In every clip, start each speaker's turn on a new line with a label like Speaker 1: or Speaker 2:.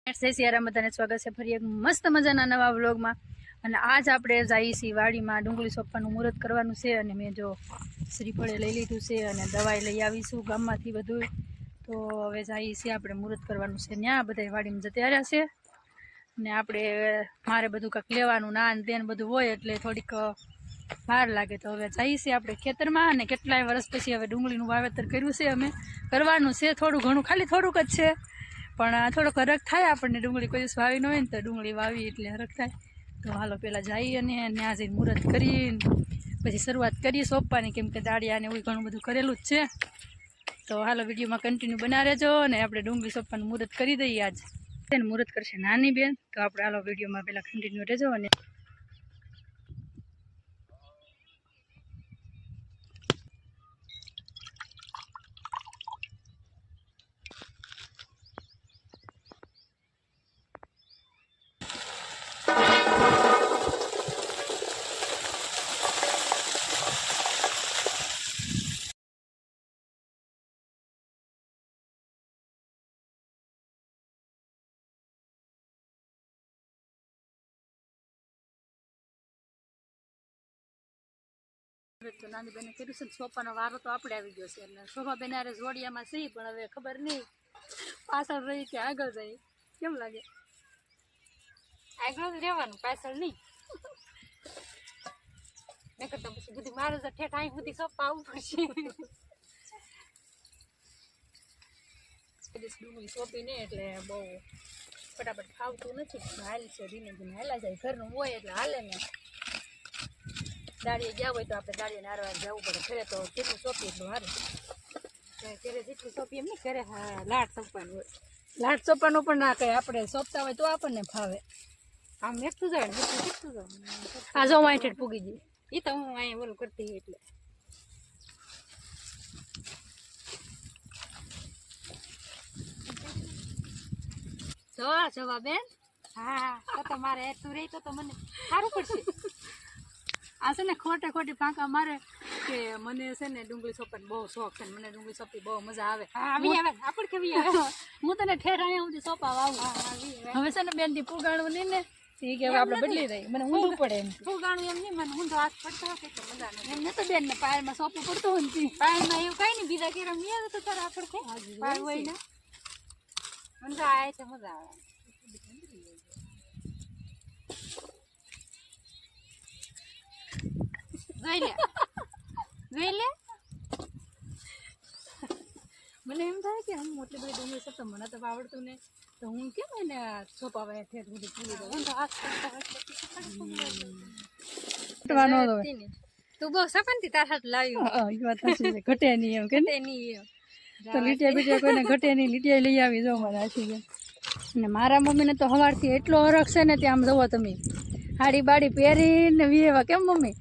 Speaker 1: જય સિયારામ, બધાને સ્વાગત છે ફરી એક મસ્ત મજાના નવા વ્લોગમાં। અને આજ આપણે જઈએ છીએ વાડીમાં ડુંગળી સોંપવાનું મુહૂર્ત કરવાનું છે। અને મેં જો શ્રીફળે લઈ લીધું છે અને દવાઈ લઈ આવીશું ગામમાંથી બધું। તો હવે જઈએ છીએ આપણે મુહૂર્ત કરવાનું છે, ત્યાં બધા વાડીમાં જતા રહ્યા છે ને આપણે મારે બધું કંઈક લેવાનું નાન તેન બધું હોય એટલે થોડીક વાર લાગે। તો હવે જઈએ છીએ આપણે ખેતરમાં અને કેટલાય વર્ષ પછી હવે ડુંગળીનું વાવેતર કર્યું છે, અમે કરવાનું છે થોડું ઘણું, ખાલી થોડુંક જ છે પણ થોડોક હરખ થાય આપણને। ડુંગળી કોઈ દિવસ વાવી ન હોય ને તો ડુંગળી વાવી એટલે હરખ થાય। તો હાલો પહેલાં જઈએ અને ત્યાં જઈને મુહૂર્ત કરીને પછી શરૂઆત કરીએ સોંપવાની, કેમ કે દાળિયા ને એવું ઘણું બધું કરેલું જ છે। તો હાલો વિડીયોમાં કન્ટિન્યુ બના રહેજો અને આપણે ડુંગળી સોંપવાનું મુહૂર્ત કરી દઈએ। આજ મુહૂર્ત કરશે નાની બેન, તો આપણે હાલો વિડીયોમાં પહેલાં કન્ટિન્યુ રહેજો। અને તો નાની બેને કર્યું છે ને સોંપવાનો વારો તો આપણે આવી ગયો છે, એટલે શોભા બેન આરે જોડિયામાં સહી, પણ હવે ખબર નહીં પાછળ રહી કે આગળ જઈ, કેમ લાગે? આગળ જ રહેવાનું, પાછળ નહીં। મેં કરતા પછી બધી મારે તો ઠેઠ અહીં સુધી સોંપવા આવવું પડશે। ડુંગળી સોંપી ને એટલે બહુ ફટાફટ ખાવતું નથી, હાલ છે ધીમે ધીમે હાલા જાય, ઘરનું હોય એટલે હાલે ને। દાળીએ ગયા હોય તો આપણે દાળીએ નારવા જવું પડે, ઘરે તો જેટલું સોંપીએ એટલું સારું। ઘરે જેટલું સોંપીએ એમ નહીં, ઘરે હા લાટ સોંપવાનું હોય, લાટ સોંપવાનું પણ ના કહે, આપણે સોંપતા હોય તો આપણને ફાવે। આમ મેકતું જાય શીખતું જાવ, આ જો અહીં પૂગી ગઈ, એ તો હું અહીંયા ઓલું કરતી એટલે જવા બેન। હા તો તમારે તું રહી તો મને સારું પડશે। આ છે ને ખોટે ખોટી પાંકા મારે કે મને છે ને ડુંગળી સોંપવાનો બહુ શોખ છે, મને ડુંગળી સોંપી બહુ મજા આવે। હું તને ઠેઠ અહીંયા સુધી સોંપવા આવું। હવે છે ને બેન થી પુગાણું નહીં ને એ કે આપણે બદલી દઈ, મને ઊંધું પડે એમ પુગાણું એમ નહીં, મને ઊંધો હાથ પડતો હોય તો મજા નહીં એમ નતો બેન ને પાયરમાં સોંપવું પડતું હોય ને, પાયરમાં એવું કઈ નહીં, બીજા કેરા મેં તો તારા આપણે પાય હોય ને મજા આવે છે, મજા આવે। જોઈ લે મને એમ થાય કે હું એટલી બધી ડુંગળી સોંપતો, મને તો આવડતું ને, તો હું કેમ એને સોંપાવા ઠેઠ બધી પૂરી દઉં, તું બહુ સપનથી તાર હાથ લાવ્યું, ઘટે નહીં એમ કે નહીં, તો લીટિયા બીટિયા કોઈને ઘટે નહીં, લીટિયા લઈ આવી જો મારા હાથી બેન। અને મારા મમ્મીને તો સવારથી એટલો હરખ છે ને, ત્યાં આમ જુઓ તમે હાડી બાડી પહેરીને વિયેવા, કેમ મમ્મી?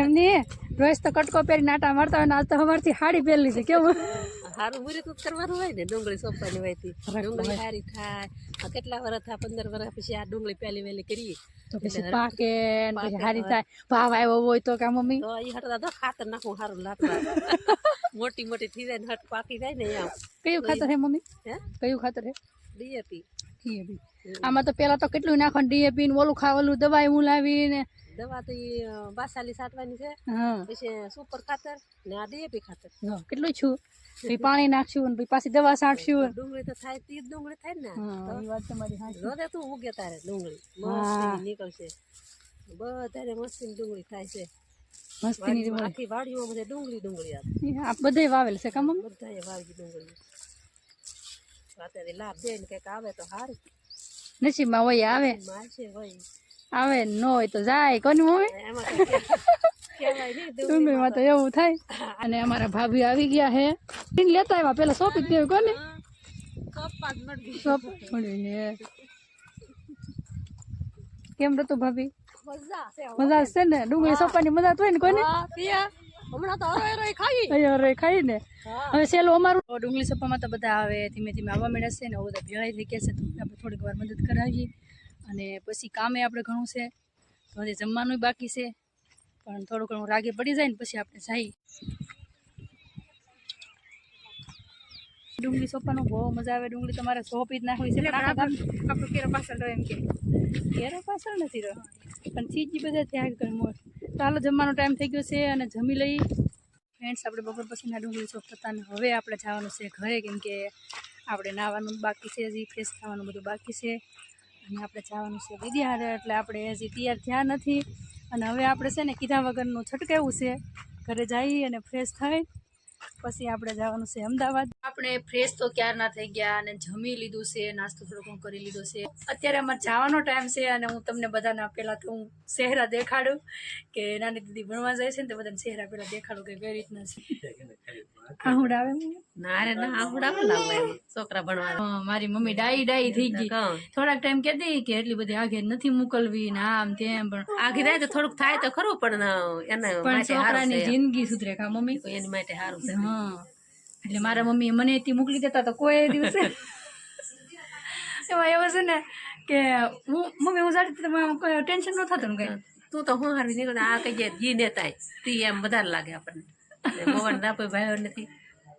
Speaker 1: એમ નહીં, રોજ તો કટકો પહેરીને આટા મારતા હોય ને, આજ તો સવારથી હાડી પહેરેલી છે, કેવું
Speaker 2: સારું મુહૂર્ત કરવાનું હોય ને, ડુંગળી સોંપવાની હોય ડુંગળી સારી થાય। કેટલા વર્ષ થાય, 15 વર્ષ પછી આ ડુંગળી પહેલી વહેલી કરીએ
Speaker 1: તો પછી પાકે પછી સારી થાય, ભાવ આવ્યો હોય તો કા મમ્મી
Speaker 2: તો એ હટતા ખાતર નાખવું સારું લાગતા મોટી મોટી થઈ જાય ને હટ પાકી જાય ને એમ।
Speaker 1: કયું ખાતર હે મમ્મી?
Speaker 2: હે
Speaker 1: કયું ખાતર હે?
Speaker 2: ડીએપી।
Speaker 1: આમાં તો પેલા તો કેટલું નાખવાનું, ડીએપી ને ઓલું ખાવાનું, દવાઈ હું લાવીને
Speaker 2: દવા તો એ બાસાલી સાટવાની છે, પછી સુપર ખાતર ને આ ડીએપી ખાતર
Speaker 1: કેટલું છું, પછી પાણી નાખશું ને પાછી દવા છાંટશું,
Speaker 2: ડુંગળી તો થાય તી ડુંગળી થાય ને,
Speaker 1: એ વાત તમારી સાચી।
Speaker 2: રોદે તું ઉગે તારે ડુંગળી મસ્ત નીકળશે, બધાને મસ્તી ડુંગળી થાય છે, મસ્તી આખી વાડીમાં બધે ડુંગળી ડુંગળી
Speaker 1: આ બધે વાવેલ છે કામ,
Speaker 2: બધાએ વાવી ડુંગળી। અત્યારે લાભ દે ને કઈક આવે તો સારું,
Speaker 1: નસીબમાં હોય આવે, આવે ન હોય તો જાય કોની મમ્મી, ડુંગળીમાં તો એવું થાય। અને અમારા ભાભી આવી ગયા હે, લેતા આવ્યા પેલા સોંપી દેવું કોને કેમ હતું ભાભી? મજા છે ને, ડુંગળી સોંપવાની મજા હોય ને કોને, હમણાં તો ખાઈ ને। હવે સેલું અમારું ડુંગળી સોંપવામાં તો બધા આવે, ધીમે ધીમે આવવા મળ્યા છે ને, બધા ભેળાઈ થઈ ગયા છે, તો આપણે થોડીક વાર મદદ કરાવીએ અને પછી કામે આપણે ઘણું છે, તો હજી જમવાનું બાકી છે, પણ થોડું ઘણું રાગે પડી જાય ને પછી આપણે જઈએ। ડુંગળી સોપાનું બહુ મજા આવે. ડુંગળી તમારે સોંપી જ નાખવી છે. આપણું કેરો પાછળ રહ્યો એમ કે કેરો પાછળ નથી રહ્યો પણ ચીજી બધા ત્યાગ કરી મોર. તો હાલો જમવાનો ટાઈમ થઈ ગયો છે અને જમી લઈ. ફ્રેન્ડ્સ આપણે બપોર પછીના ડુંગળી સોંપતા હતા ને હવે આપણે જવાનું છે ઘરે, કેમ કે આપણે નાહવાનું બાકી છે, હજી ફ્રેશ થવાનું બધું બાકી છે અને આપણે જવાનું છે વિદ્યાહારે. એટલે આપણે હજી તૈયાર થયા નથી અને હવે આપણે છે ને કીધા વગરનું છટકાવું છે. ઘરે જઈ અને ફ્રેશ થઈ પછી આપણે જવાનું છે અમદાવાદ. આપણે ફ્રેશ તો ક્યારના થઈ ગયા અને જમી લીધું છે, નાસ્તો થોડો ઘણો કરી લીધો છે. અત્યારે અમારે જવાનો ટાઈમ છે અને હું તમને બધાના પહેલાં તો હું ચહેરા દેખાડું કે નાની દીદી ભણવા જાય છે ને તો બધાને ચહેરા પહેલાં દેખાડું કે કઈ રીતના છે. આહુડ આવે
Speaker 2: ના રે ના આવડા લાવે છોકરા ભણવા.
Speaker 1: મારી મમ્મી ડાઈ થઈ ગઈ. થોડાક ટાઈમ કહેતી કે એટલી બધી આગે નથી મોકલવી ને આમ તેમ, પણ
Speaker 2: આગે થાય તો થોડુંક થાય તો ખરું પણ એને
Speaker 1: છોકરાની જિંદગી સુધરે કા મમ્મી
Speaker 2: એની માટે સારું છે.
Speaker 1: હા એટલે મારા મમ્મી મને એથી મોકલી દેતા તો કોઈ દિવસે એમાં એવું છે ને કે મમ્મી હું જાતી કોઈ ટેન્શન ન થતું ને કઈ.
Speaker 2: તું તો હું હારવી નીકળ આ કઈ જી દેતા તી એમ વધારે લાગે આપણને. ભગવાન ના કોઈ ભાઈઓ નથી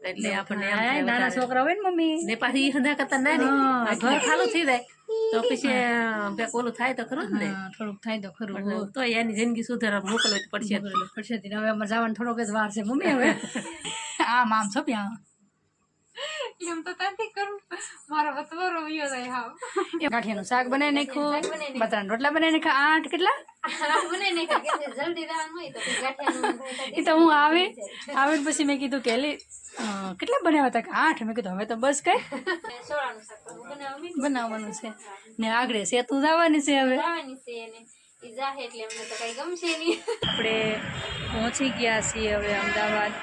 Speaker 2: એટલે આપણને
Speaker 1: નાના છોકરા હોય ને મમ્મી
Speaker 2: ને પાછી હંધા કરતા ના ઘર ખાલું થઈ જાય તો પછી ઓલું થાય તો ખરું જ ને.
Speaker 1: થોડુંક થાય તો ખરું
Speaker 2: તો એની જિંદગી સુધારવા મોકલવી પડશે.
Speaker 1: હવે અમારે જવાનું થોડોક જ વાર છે મમ્મી. હવે આમ આમ છો પ્યાં એમ તો નથી કરું મારો વતવારો વિયો જાય. હા ગાંઠિયાનું શાક બનાવી નાખ્યું, બટાટાના રોટલા બનાવી નાખ્યા. 8 કેટલા એ તો હું આવે પછી મેં કીધું કે કેટલા બનાવ્યા હતા કે 8. મેં કીધું હવે તો બસ કઈ બનાવવાનું છે ને આગળ સેતું જવાની છે. હવે આપણે પહોંચી ગયા છીએ હવે અમદાવાદ.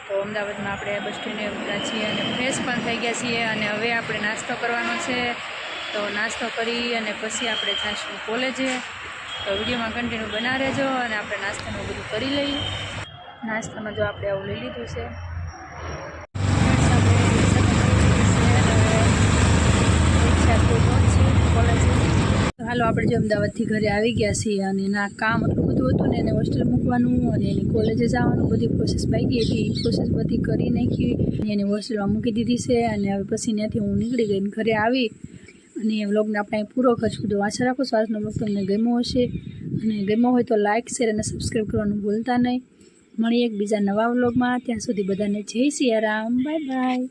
Speaker 1: તો અમદાવાદમાં આપણે બસ સ્ટેન્ડે ઉતર્યા છીએ અને ફ્રેશ પણ થઈ ગયા છીએ અને હવે આપણે નાસ્તો કરવાનો છે. તો નાસ્તો કરી અને પછી આપણે જઈશું કોલેજે. તો વિડીયોમાં કન્ટિન્યુ બના રહેજો અને આપણે નાસ્તાનું બધું કરી લઈએ. નાસ્તામાં જો આપણે આવું લઈ લીધું છે. હાલો આપણે જો અમદાવાદથી ઘરે આવી ગયા છીએ અને એના કામ એટલું બધું હતું ને એને હોસ્ટેલ મૂકવાનું અને એની કોલેજે જવાનું બધી પ્રોસેસ બાકી હતી. પ્રોસેસ બધી કરી નાખી એને હોસ્ટેલમાં મૂકી દીધી છે અને હવે પછી ત્યાંથી હું નીકળી ગઈ ઘરે આવી અને એ વ્લોગને આપણે પૂરો કરશું. તો આશા રાખું છું આજનો વ્લોગ તમને ગમ્યો હશે અને ગમ્યો હોય તો લાઇક શેર અને સબસ્ક્રાઈબ કરવાનું ભૂલતા નહીં. મળીએ એક બીજા નવા વ્લોગમાં. ત્યાં સુધી બધાને જય સિયારામ. Bye bye.